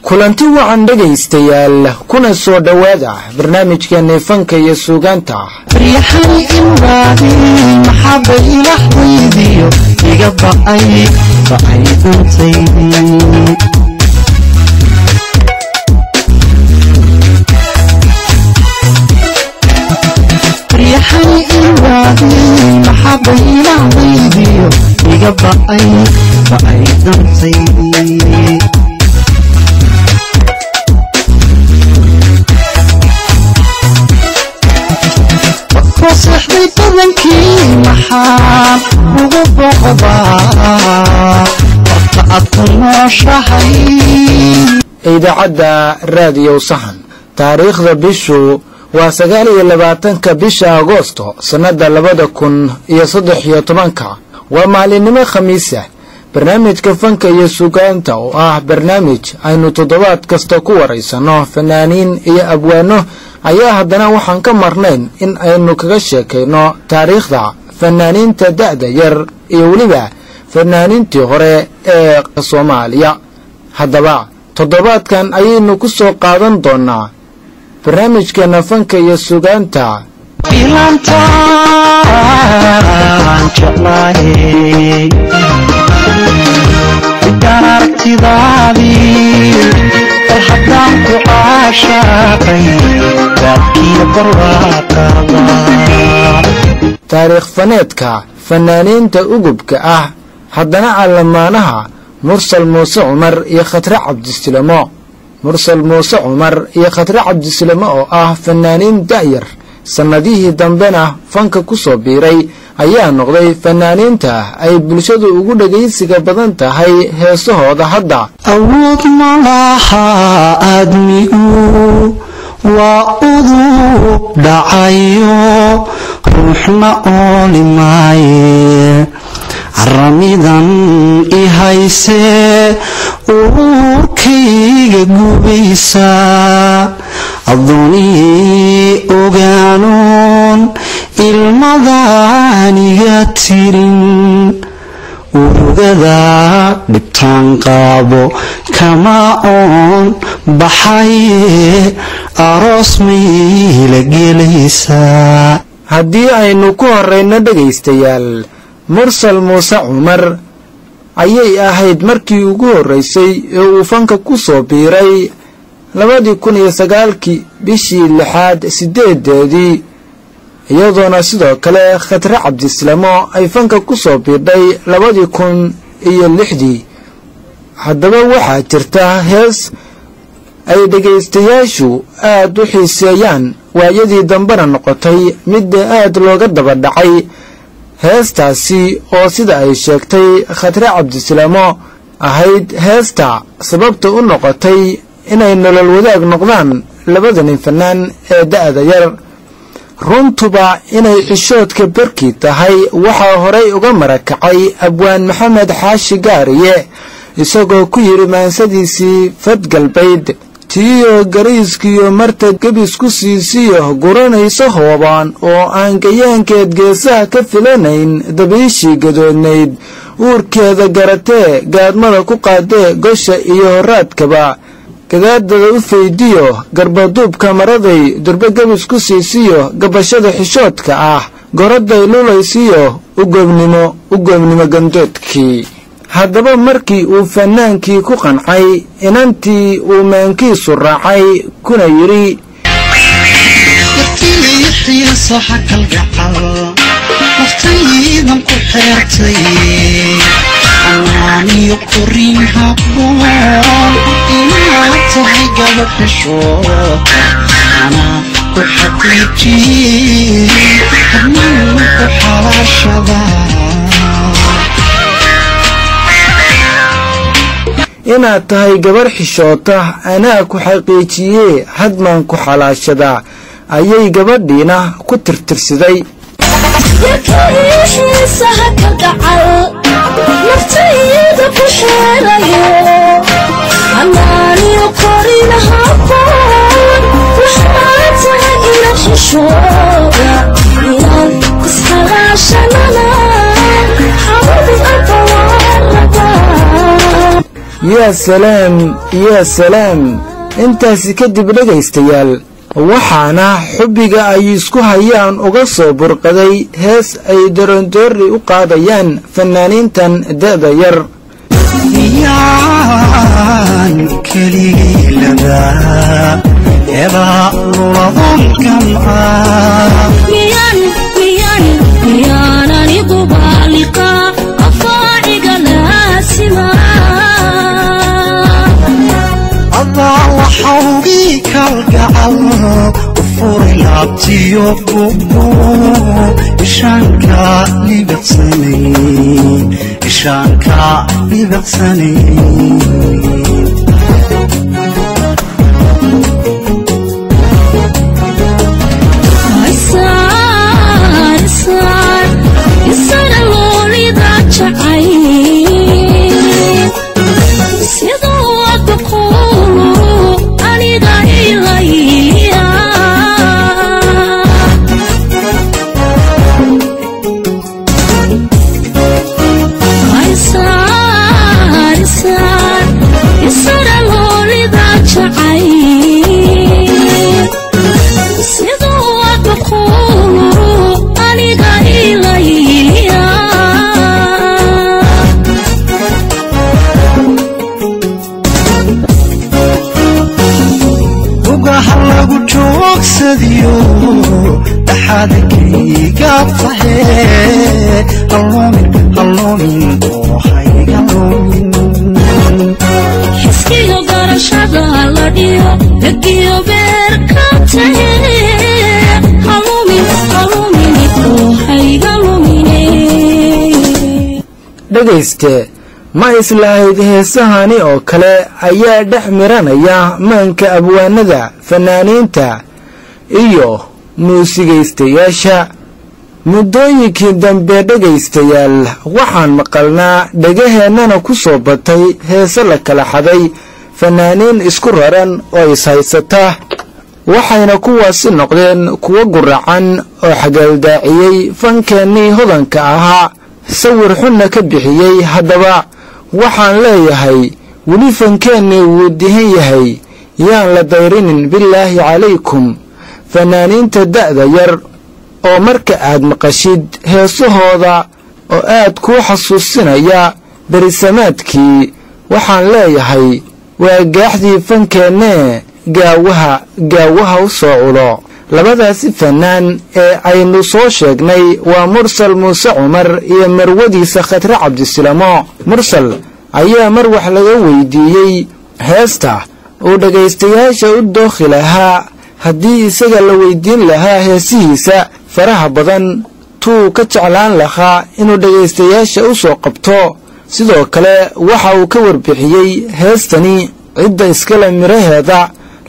kulanti wacan dhagaystayaal kuna soo dhawaada barnaamijkeena fanka iyo suugaanta riixan inbaadi maxaba ilaahaydiyo iga ba'ay duntaydi riixan inbaadi maxaba ilaahaydiyo iga ba'ay duntaydi وصحبي بذنكي محام وغبغبا وطلعت المشرحي إذاعة راديو صحن تاريخ ذا بيشو وسجالي لباتنك بيشا أغسطو سنة 2016 ومعلنما خميسة برنامج كفنك يسوغانتا برنامج aynu toddobaad kasta ku wareysano fanaaniin iyo abwaano ayaa haddana waxaan ka marnayn in aynu kaga sheekayno taariikhda fanaaniinta da'da yar iyo weliba fanaaniintii hore ee Soomaaliya. haddaba toddobaadkan ayaynu ku soo qaadan doonaa barnaamijkeena fanka iyo suugaanta darartidaadi alxadaan ku caashaqay waadkiya barwaaqada taariikh faneedka fanaaniinta ugubka ah haddana calaamaanaha mursal muuse cumar iyo khatre cabdisilamo mursal muuse cumar iyo khatre cabdisilamo oo ah fanaaniin da'yar sanadihii dambena fanka ku soo biiray ayaa noqday fanaaniinta ay bulshadu ugu dhageysiga badan tahay heesahooda hadda. awood malaha aadmigu waa udub dhacayo ruuxna oolimaye aramidan ihayse urkayga gubaysa adoonii ogaanon ilmadaaniga tirin urugada dhibtaan qaabo kama oon baxaye aroos mayla gelaysaa. haddii aynu ku horeyno dhagaystayaal mursal muuse cumar ayay ahayd markii ugu horeysay ee uu fanka ku soo biiray 2009 bishii 6 iyadoona sidoo kale khatre cabdisilamo ay fanka ku soo biirdhay 2006. haddaba waxaa jirta hees ay dhagaystayaashu aad u xiiseeyaan waayadii dambena noqotay mid aad looga daba dhacay heestaasi oo sida ay sheegtay khatre cabdisilamo ahayd heesta sababta u noqotay inay nolol wadaag noqdaan labadan fanaan ee da'da yar. runtuba inay xishoodka barkii tahay waxaa horay uga marakacay abwaan maxamed xaashi gaariye isagoo ku yiri maansadiisii fadgalbeyd tiyo gariiskiyo marta gebis ku siisiyo guranayso hoobaan oo aan gayaankeed geesaha ka filanayn dabiishii gadoodnayd uurkeeda garatee gaadmada ku qaadee gosha iyo horaadkaba gadaadada u faydiyo garbaduubka maraday durba gebis ku siisiyo gabashada xishoodka ah goroday lulaysiyo u goobnimo gandoodkii. haddaba markii uu fanaankii ku qancay inantii uu maankiisu raacay kuna yiri صحك القعل نفتيدا كحيرتي أناني يقرين هبون إلا تهيقى بحشوك أنا كحقيتي أنو كحال الشباب inaad tahay gabar xishoota anaa ku xaqiijiyey hadmaan ku xalaashadaa ayay gabadhiina ku tirtirsiday يا سلام يا سلام intaasi kadib dhagaystayaal waxaana xubbiga ay isku hayaan uga soo burqaday hees ay darandoori u qaadayaan fanaaniintan da'da yar miyaan keliilada eebaa uladankan miyaan anigu baaliqa afaaciga laasima الله حوقيك القعل وفوري لابتيو بوبو إشانكا لبقسنين إشانكا لبقسنين يسار اللولي ذا شعين سيدوك بقولو أني داي غيا يسار اللولي ذا شعين سيدوك بقولو أني داي غيا وقهلقو جوكسديو دحادكي قابطهي هاللومين وحي هاللومين حسكيو قرشاد هالاديو هكيو بيركاتهي هاللومين وحي هاللومين dhagayste ma islahayd heesahani oo kale ayaa dhex miranaya maanka abwaanada fanaaniinta iyo muusigaystayaasha muddooyinkii dambe dhagaystayaal waxaan maqalnaa dhagaheennana ku soo batay heese la kala xaday fanaaniin isku raran oo ishaysata waxayna kuwaasi noqdeen kuwo guracan oo xagaaldaaciyey fankeennii hodanka ahaa sawir xunna ka bixiyey haddaba waxaan leeyahay weli fankeennii wuu dihan yahay yaan la dayrinin bilaahi calaykum fanaaniinta da'da yar oo marka aad maqashid heesahooda oo aad kuu xasuusinaya berisamaadkii waxaan leeyahay waa gaaxdii fankeennee gaawaha u soo culo labadaasi fanaan ee aynu soo sheegnay waa mursal muuse cumar iyo marwadiisa khatre cabdisilamo mursal ayaa mar wax laga weydiiyey heesta uu dhagaystayaasha u dookhi lahaa haddii isaga la weydiin lahaa heesihiisa faraha badan tuu ka jeclaan lahaa inuu dhagaystayaasha u soo qabto sidoo kale waxa uu ka warbixiyey heestani cidda iskale miraheeda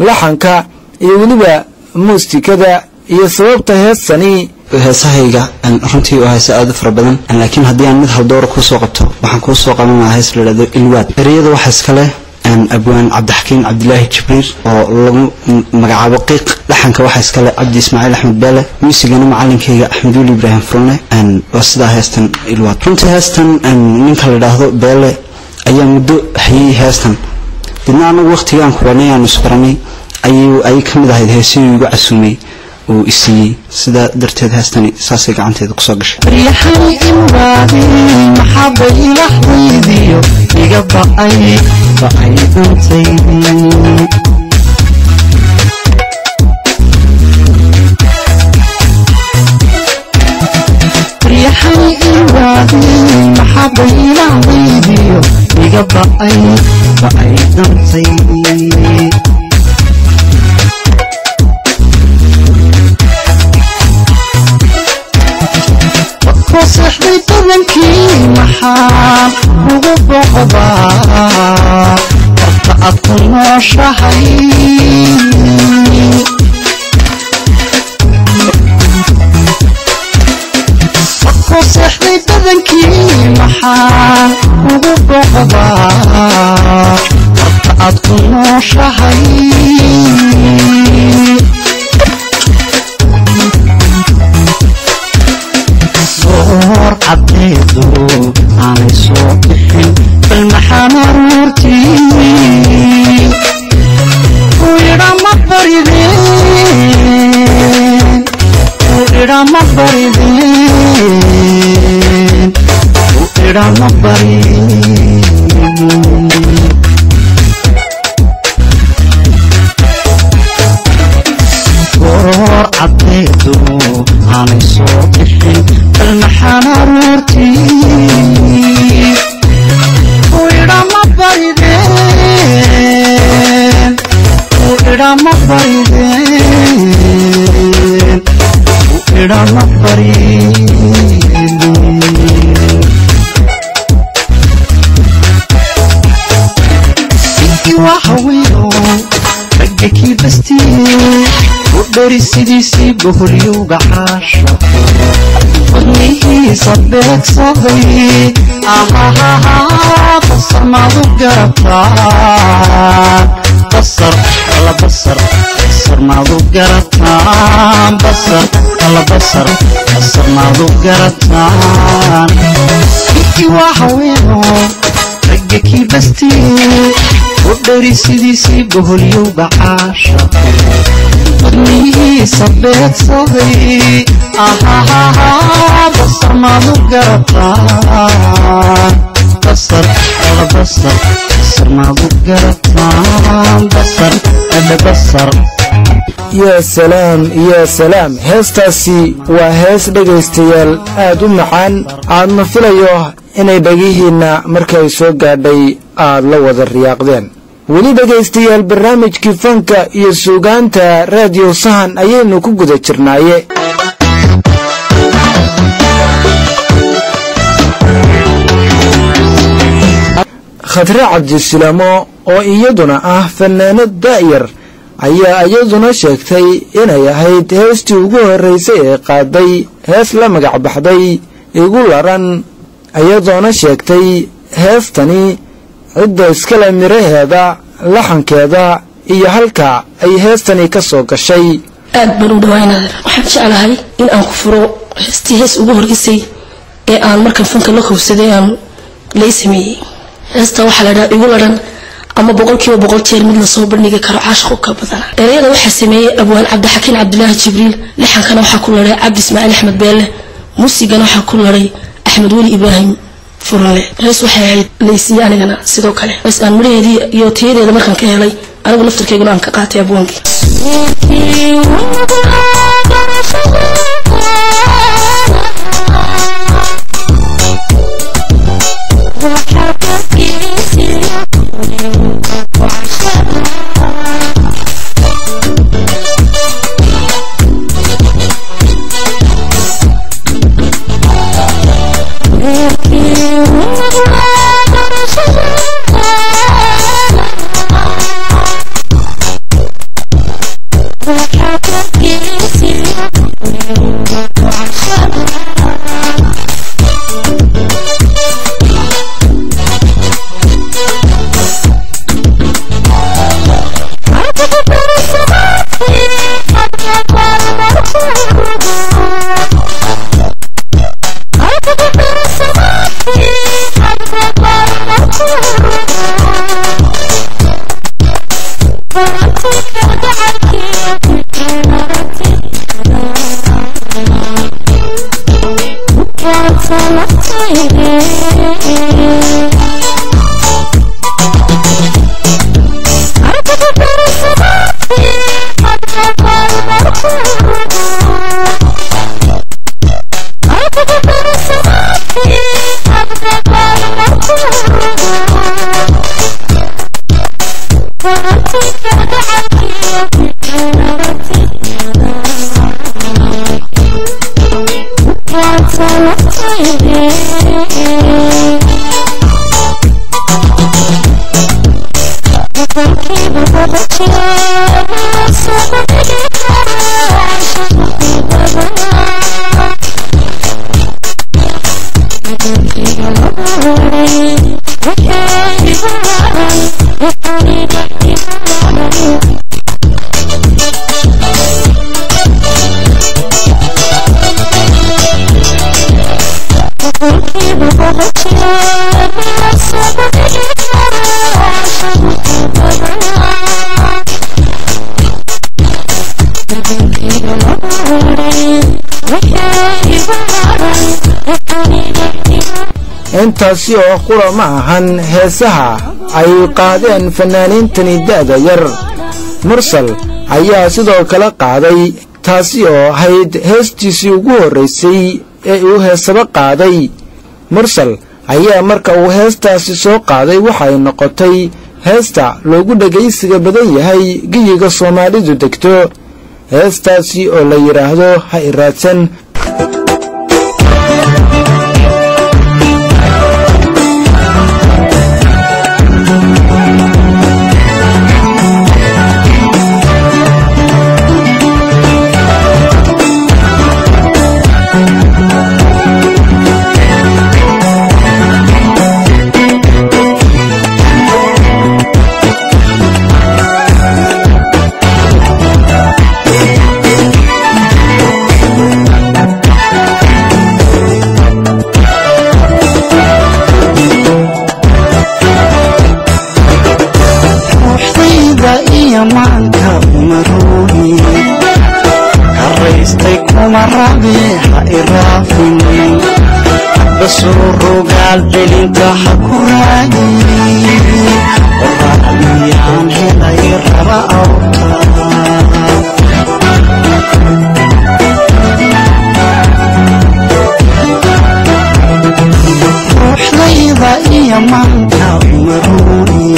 laxanka iyo weliba muusikada iyo sababta heestani heesahayga runtii oo heesa aad u fara badan laakiin haddii aan mid hal door ku soo qabto waxaan ku soo qaban lahaa hees la yiraahdo ilwaad ereyada waxa iskale abwaan cabdixakiin cabdilaahi jibriil oo lagu magacaabo qiiq laxanka waxa iskale cabdi ismaaciil axmed beele muusigana macallinkayga axmed weli ibraahim furne waa sidaa heestan ilwaad runtii heestan ninka la yiraahdo beele ayaa muddo hayay heestan dibna anagu waqtigaan kulanay aan isbaranay ay ka mid ahayd heesihii ugu casuumay oo isii sida darteed heestani saasay gacanteeda ku soo gashay riixani imbaadi maxaba ilaahdiyo iga ba'ay محبينا ضيديو يقبع بأي دمسي وصح لي طبنكي محام وقبع قطعت المشاهي وصح لي طبنكي محام وقبع قطعت المشاهي صور عبيدو أنا صوتحين بالمحامة رورتي ويرا مبريدين ويرا مبريدين ويرا مبريدين صور عبيدو أنا صوتحين المحامة رورتي ويرا مبريدين ويرا مبريدين ويرا مبريدين انتي وحويلو رجكي بستي ودري سيدي بهريو بحاشا ودنيه صبك صغي بصر ما ذكرتان بصر الله بصر بصر ما ذكرتان بصر الله بصر بصر ما ذكرتان انتي وحوينو رجكي بستي ودري سيدي بهريو بحاشا ودنيه صبك صغي بصر ما ذكرتان بصر الله بصر بصر ما ذكرتان بصر أنا بصر يا سلام heestaasi waa hees dhegaystayaal aad u macaan aadna filayo inay dhagihiinna markay soo gaadhay aad la wada riyaaqdeen weli dhegaystayaal barnaamijkii fanka iyo suugaanta raadiyo sahan ayaynu ku guda jirnaaye khadre cabdisalaamo oo iyaduna ah fanaanad daa'yar ayaa iyaduna sheegtay inay ahayd heestii ugu horreysay ee qaaday hees la magac baxday igu laran iyadoona sheegtay heestani cidda iskale miraheeda laxankeeda iyo halka ay heestani ka soo gashay aad baan u dhawaynaa waxaan jeclahay in aan ku furo heestii hees ugu horreysay ee aan markan fanka la kowsaday aan la sameeyay heesta waxaa la dhahaa igu laran ama 100% jeer mid la soo bandhigi karo caashqo ka badan ereyada waxa sameeyay abwaan cabdixakiin cabdilaahi jibriil lixankana waxa ku laray cabdi ismaaciil axmed beele muusigana waxa ku laray axmed weli ibraahim furale hees waxay ahayd leysii anigana sidoo kale bas aan miraheedii iyo tiyadeeda markan ka helay anigu laftarkeyguna aan ka qaatay abwaankii Yeah. intaasi oo qura ma ahan heesaha ay qaadeen fanaaniintani da'da yar. mursal ayaa sidoo kale qaaday taasi oo ahayd heestiisii ugu horreysay ee uu heesaba qaaday. mursal ayaa marka uu heestaasi soo qaaday waxay noqotay heesta loogu dhagaysiga badan yahay geyiga Soomaalidu degto. heestaasi oo la yiraahdo ha iraadsan. بسرقال بلينتا حكوراني وضعليان هلا يرى أوتا روح ليضا إيا مانكا ومروني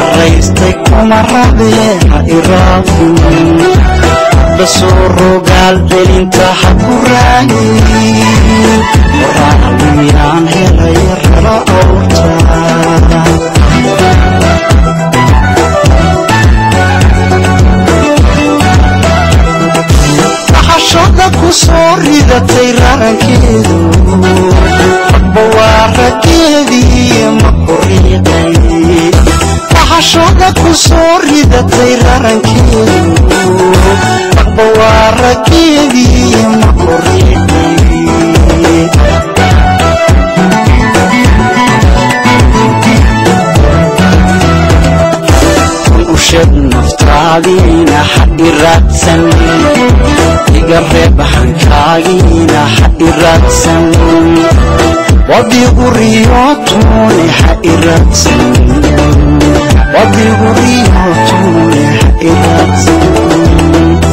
الرئيستك ومرابيها إرافي بسرقال بلينتا حكوراني وضعليان هلا يرى أوتا حشودا كسوري ذا تيران كيدو بوارا كيدي مقريقي حشودا كسوري ذا تيران كيدو بوارا كيدي مقريقي وشد نفترالينا حقي راتسن يقرب حنكاينا حقي راتسن وضي قريوتوني حقي راتسن وضي قريوتوني حقي راتسن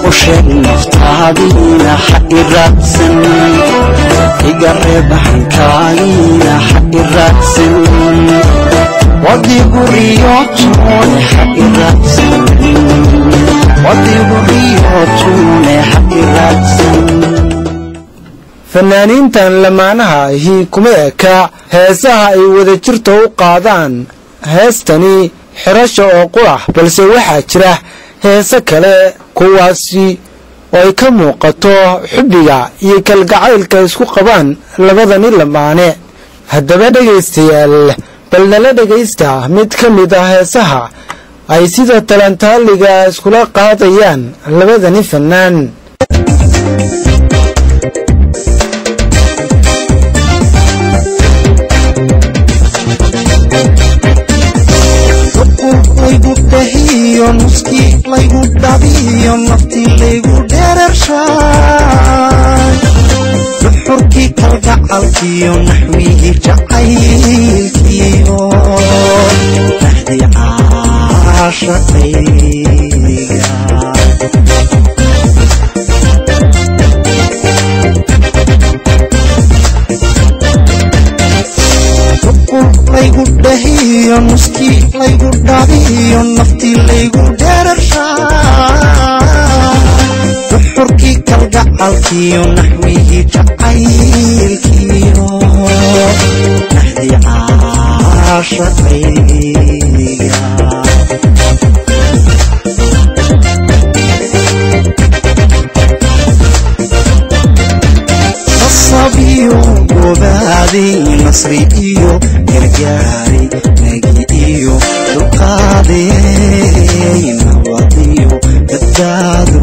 وشد نفترالينا حقي راتسن يقرب حنكاينا حقي راتسن وضي قريوتوني حقي راتسن وضي قريوتوني حقي راتسن. fanaaniintan lamaanaha ahi kuma eka heesaha ay wada jirta u qaadaan heestani xirasha oo qurax, balse waxaa jira heesa kale kuwaasi oo ay ka muuqato xubbiga iyo kalgacaylka isku qabaan labadani lamaane. haddaba dhegaystayaal, bal nala dhegaysta mid ka mid ah heesaha ay sida talantaaliga iskula qaadayaan labadani fanaan. laygu dahiyo nuskii laygu dhabiyo naftii laygu dherershaay duxurkii kalgacalkiyo naxwigii jacaylkiyo naxdii caashaqayga laygu dahiyo nuskii laygu dhabiyo naftii laygu dherershaay duxurkii kalgacalkiyo naxwigii jacaylkiyo naxdii caashaqayga nasabiyo gobaadii nasri iyo gargaari nagi iyo dulqaaday nabadiyo badbaado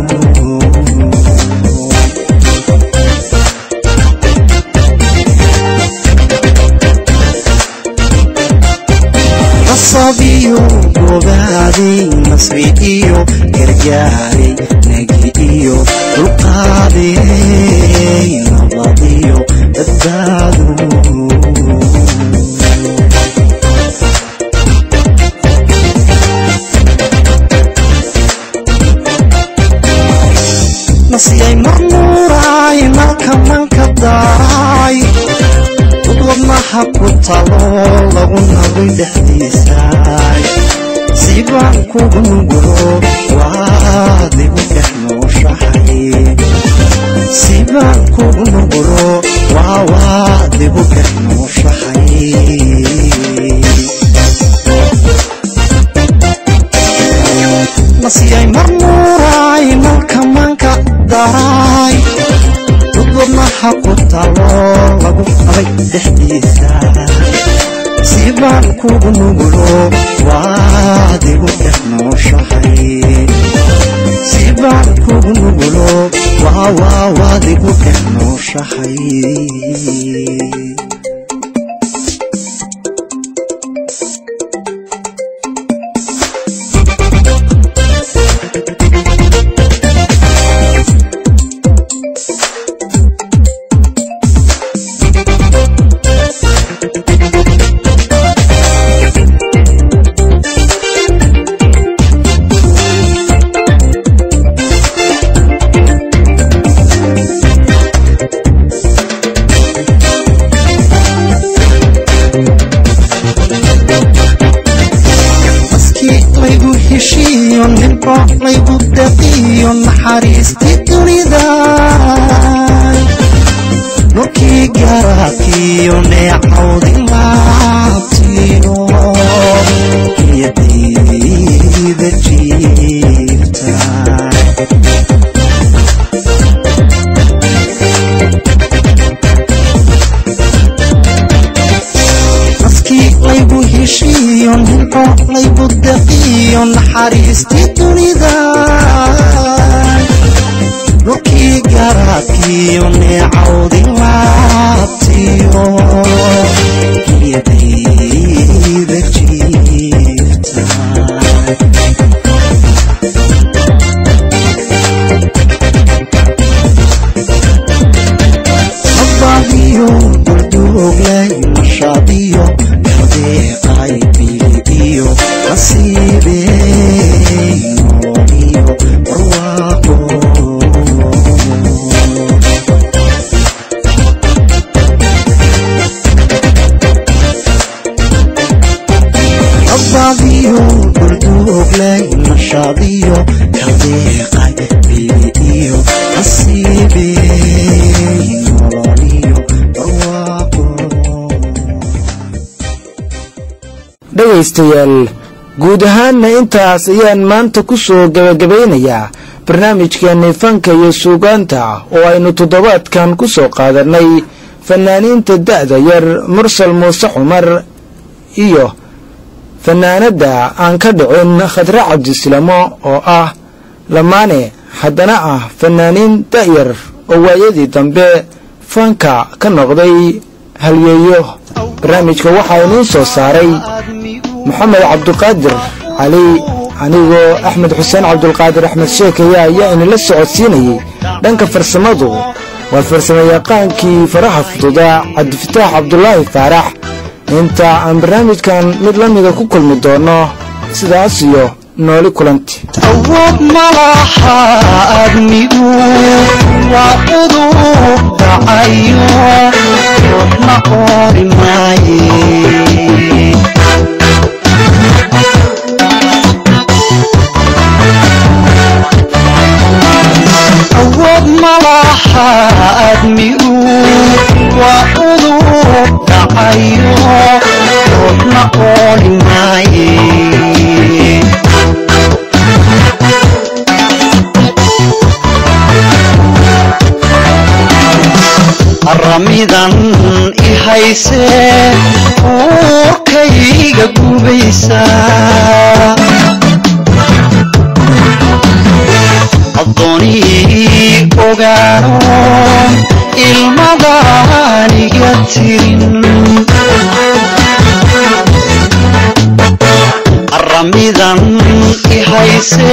nababiyo gobaadey nasriiyo gargaaray nagiiyo dulqaaday nabadiyo badbaado nasiyay marmuuray malka manka daray wadnaha ku talo lagu nabay dhexdiisaay sibaan kugu nugulo waadigu dhex nooshahay sibaan kugu nugulo waadigu dhex nooshahay nasiyay marmuuray malka manka daray wadnaha ku talo lagu nabay dhexdiisa sibaan kugu nugulo waadigu dhex nooshahay sibaan kugu nugulo waadigu dhex nooshahay laygu daqiyo naxariistii dunida nurkii garaadkiyo neecawdi laabtiyo iyadiida jiifta naskii laygu heshiiyo ninco laygu daqiyo naxariistii dunida nurkii garaadkiyo neecawdi laabtiyo iyadiida jiifta sabadiyo durdooglay mashaadiyo kadeeqay biliyo nasiibey nooliyo barwaaqo sabadiyo durdooglay mashaadiyo kadeeqay biliyo nasiibey nooliyo barwaaqo dhegaystayaal guud ahaanna intaas ayaan maanta ku soo gabagabaynayaa barnaamijkeennii fanka iyo suugaanta oo aynu toddobaadkan ku soo qaadannay fannaaniinta da'da yar mursal muuse cumar iyo fannaanadda aan ka dhicin khadre cabdisilamo oo ah lamaane haddana ah fannaaniin da'yar oo waayadii dambe fanka ka noqday halyeeyo barnaamijka waxaa inuun soo saaray maxamed cabduqaadir cali anigoo axmed xuseen cabdulqaadir axmed sheekaya ayaa inala socodsiinayay dhanka farsamadu waa farsamayaqaankii faraha fududa cabdifataax cabdulaahi faarax inta aan barnaamijkan mid la mida ku kulmi doono sidaas iyo nooli kulanti awood malaha admigu waa cudur dhacayo roobna qori maaye awood malaha admigu waa cudur dhacayo roobna qori maaye aramidan i haysee uurkayga gubaysa addoonii ogaano ilmadaaniga tirin midan I hayse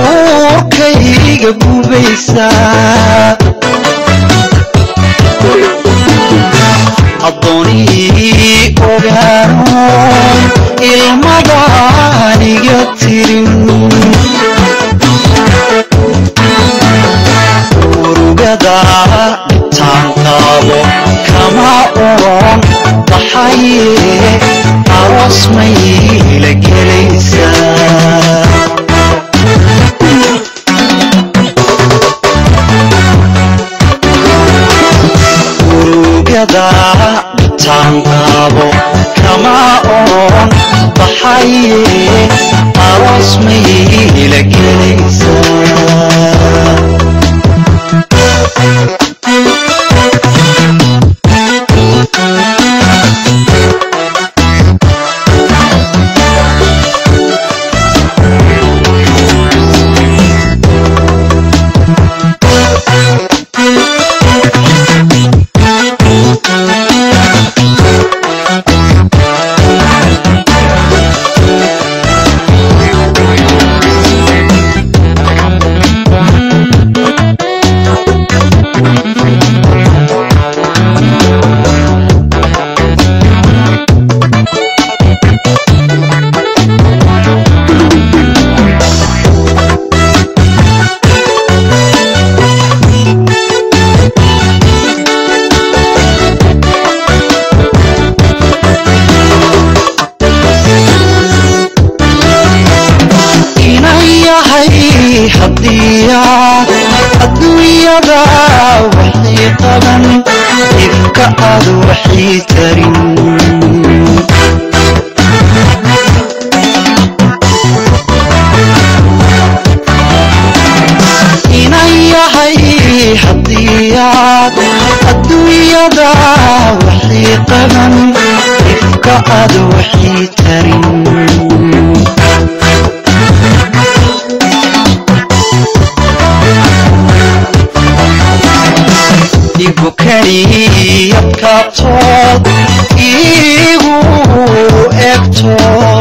urkayga gubaysa adoonii ogaano ilmadaaniga tirin urugada dhibtaan qaabo kama oon baxaye aroos may la gelaysaa urugada dhibtaan qaabo kama oon baxaye aroos may la gelaysaa adduunyada waxay qaban ifka aad waxay tarin inan yahay haddii aad adduunyada waxay qaban ifka aad waxay tarin Ibukani yakatood igu ektood